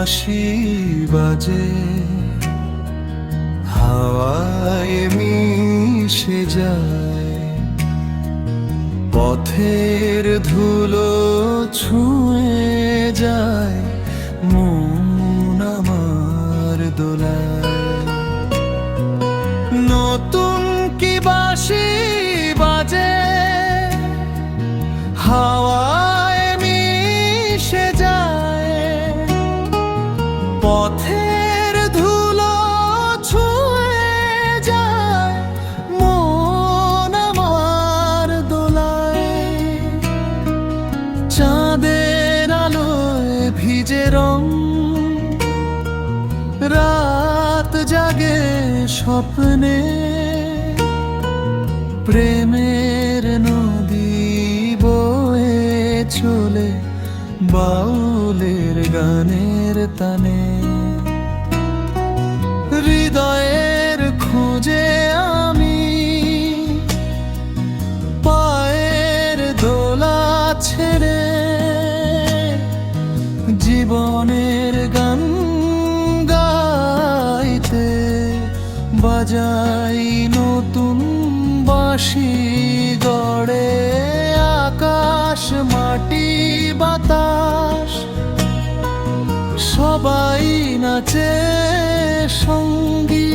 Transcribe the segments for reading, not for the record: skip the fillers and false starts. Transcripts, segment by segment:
বাঁশি বাজে, হাওয়ায় মিশে যায়, পথের ধুলো ছুঁয়ে যায় মন আমার দোলায়। নতুন কি বাঁশি বাজে, হাওয়ায় মিশে যায়, পথের ধুলো ছুঁয়ে যায় মন আমার দোলায়। চাঁদের আলোয় ভিজে রং, রাত জাগে স্বপ্নে, প্রেমের নদী বয়ে চলে বাউলের গানের তানে। হৃদয়ের খোঁজে আমি পায়ের দোলা ছেড়ে, জীবনের গান গাইতে বাজাই নতুন বাঁশি গড়ে। আকাশ মাটি বাতাস সবাই নাচে সঙ্গী,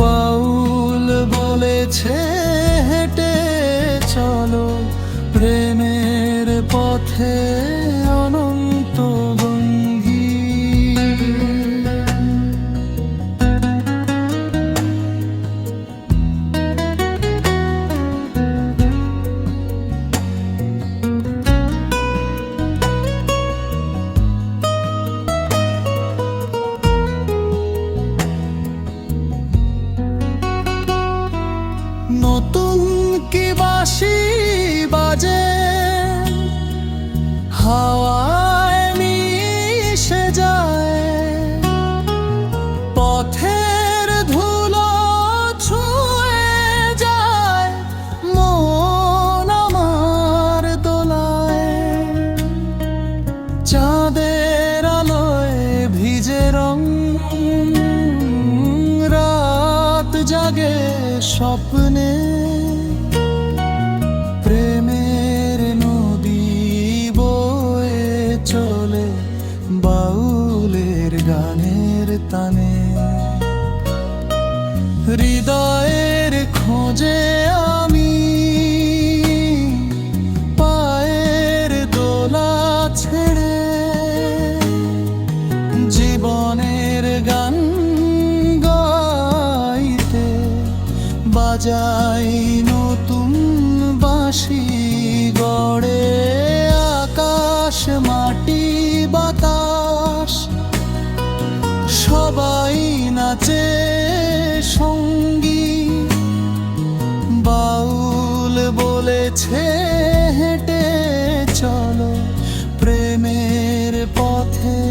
বাউল বলেছে হেঁটে চলো প্রেমের পথে অনন্ত ভঙ্গি। নতুন কি বাঁশি বাজে, হাওয়ায় মিশে যায়, পথের ধুলো ছুঁয়ে যায় মন আমার দোলায়। চাঁদের আলোয় ভিজে রং, রাত জাগে স্বপ্নে, প্রেমের নদী বয়ে চলে বাউলের গানের তানে। হৃদয়ের খোঁজে আমি পায়ের দোলা ছেড়ে, জীবনের গান গাইতে বাজাই নতুন বাঁশি গড়ে। আকাশ মাটি বাতাস সবাই নাচে সঙ্গী, বাউল বলেছে হেঁটে চলো প্রেমের পথে